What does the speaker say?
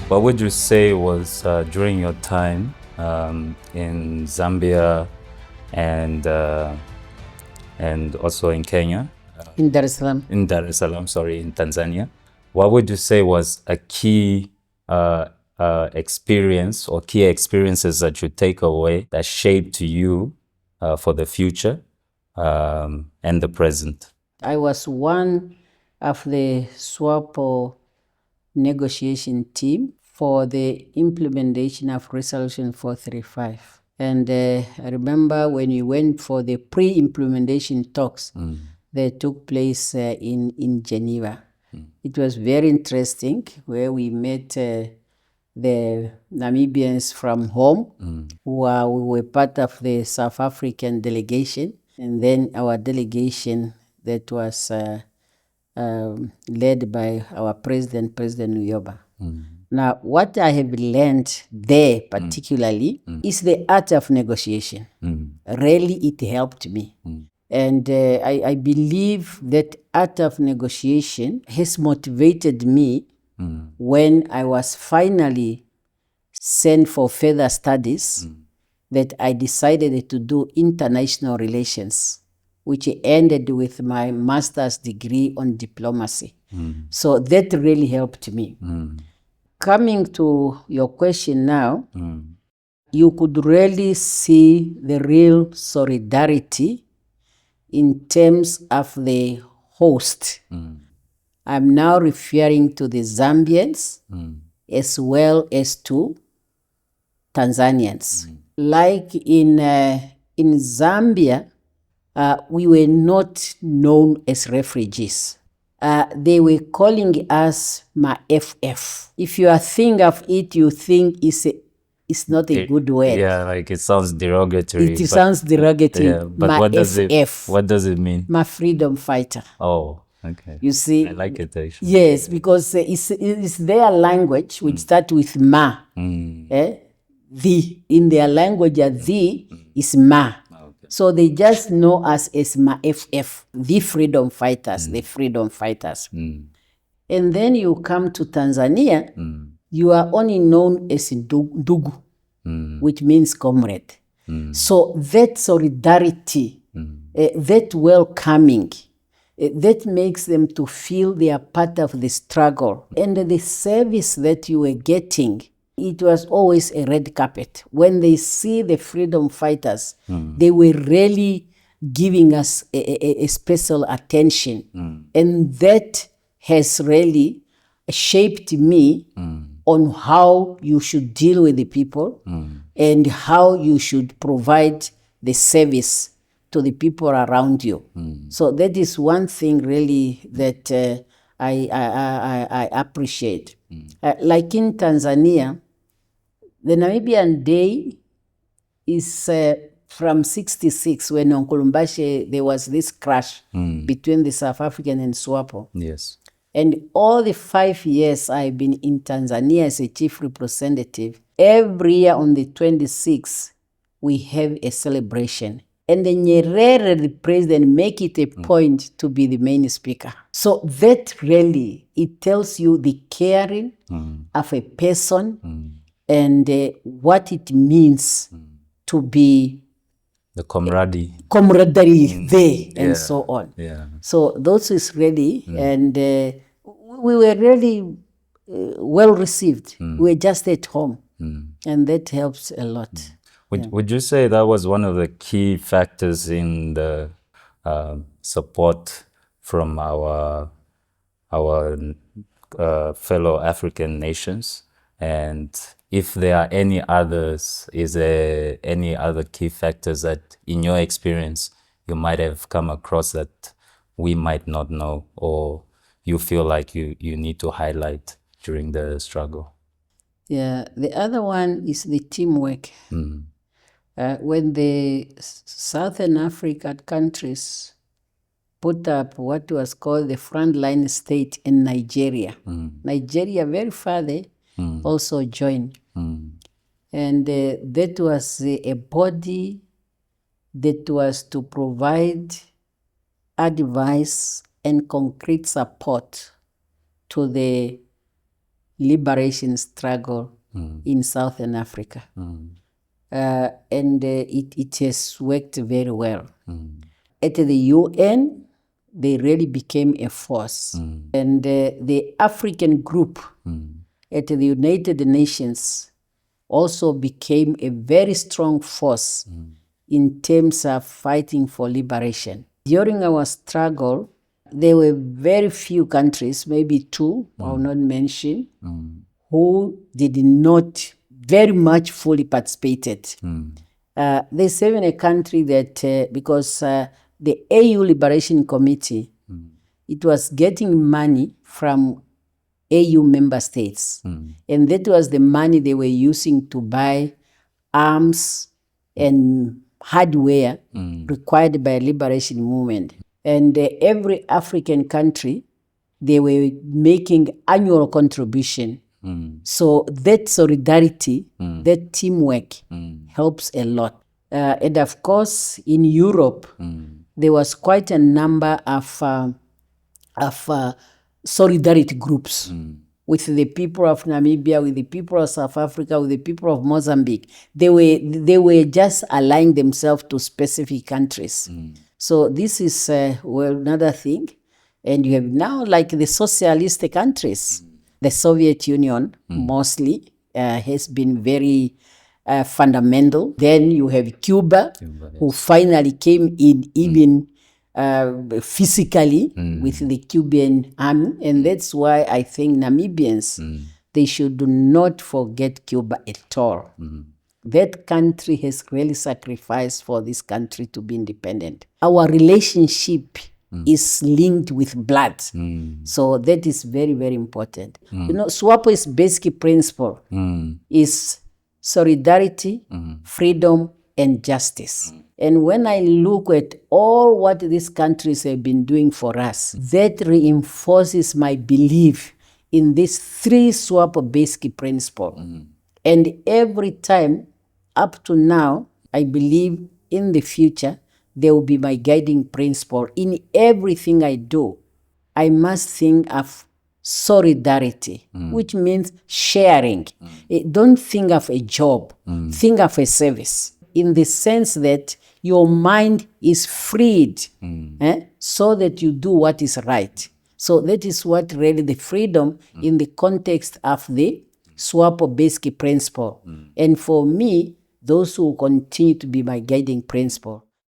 What would you say was during your time in Zambia and also in Kenya? In Dar es Salaam. In Dar es Salaam, sorry, in Tanzania. What would you say was a key experience or key experiences that you take away that shaped you for the future and the present? I was one of the SWAPO negotiation team for the implementation of Resolution 435. And I remember when we went for the pre-implementation talks, they took place in Geneva. It was very interesting, where we met the Namibians from home, who we were part of the South African delegation, and then our delegation that was led by our president, President Uyoba. Now, what I have learned there particularly is the art of negotiation. Really, it helped me. And I believe that art of negotiation has motivated me when I was finally sent for further studies, that I decided to do international relations, which ended with my master's degree on diplomacy. So that really helped me. Coming to your question now, you could really see the real solidarity in terms of the host. I'm now referring to the Zambians as well as to Tanzanians. Like in Zambia, we were not known as refugees. They were calling us ma-FF. If you are thinking of it, you think it's not a good word. Yeah, like it sounds derogatory. It sounds derogatory. Yeah, but what does it mean? My freedom fighter. Oh, okay. You see? I like it actually. Yes, because it's their language, which start with ma. The. In their language, the is ma. So they just know us as ma-FF, the freedom fighters, the freedom fighters. And then you come to Tanzania, you are only known as Ndugu, which means comrade. So that solidarity, that welcoming, that makes them to feel they are part of the struggle. And the service that you were getting, it was always a red carpet. When they see the freedom fighters, they were really giving us a special attention. And that has really shaped me on how you should deal with the people and how you should provide the service to the people around you. So that is one thing really that I appreciate. Like in Tanzania, the Namibian Day is from 66, when on Kolumbashi there was this crash between the South African and SWAPO. Yes. And all the 5 years I've been in Tanzania as a chief representative, every year on the 26th, we have a celebration. And the Nyerere, the president, make it a point to be the main speaker. So that really, it tells you the caring of a person and what it means to be the camaraderie there and so on. So those is really, and we were really well received. We were just at home, and that helps a lot. Would you say that was one of the key factors in the support from our fellow African nations? And if there are any others, is there any other key factors that, in your experience, you might have come across that we might not know, or you feel like you need to highlight during the struggle? Yeah, the other one is the teamwork. When the Southern African countries put up what was called the frontline state in Nigeria, Nigeria very far there, also joined. And that was a body that was to provide advice and concrete support to the liberation struggle in Southern Africa. And it has worked very well. At the UN, they really became a force. And the African group at the United Nations also became a very strong force in terms of fighting for liberation. During our struggle, there were very few countries, maybe two, I'll not mention, who did not very much fully participated. There's even a country that, because the AU Liberation Committee, it was getting money from AU member states. And that was the money they were using to buy arms and hardware required by a liberation movement. And every African country, they were making annual contribution. So that solidarity, that teamwork helps a lot. And of course, in Europe, there was quite a number of solidarity groups with the people of Namibia, with the people of South Africa, with the people of Mozambique. They were just aligning themselves to specific countries. So this is another thing. And you have now like the socialist countries. The Soviet Union mostly has been very fundamental. Then you have Cuba, who finally came in even physically with the Cuban army. And that's why I think Namibians, they should not forget Cuba at all. That country has really sacrificed for this country to be independent. Our relationship is linked with blood. So that is very, very important. You know, SWAPO's basic principle is solidarity, freedom, and justice. And when I look at all what these countries have been doing for us, that reinforces my belief in these three SWAPO basic principles. And every time up to now, I believe in the future, they will be my guiding principle. In everything I do, I must think of solidarity, which means sharing. Don't think of a job, think of a service, in the sense that your mind is freed so that you do what is right. So that is what really the freedom in the context of the SWAPO basic principle. And for me, those who continue to be my guiding principle.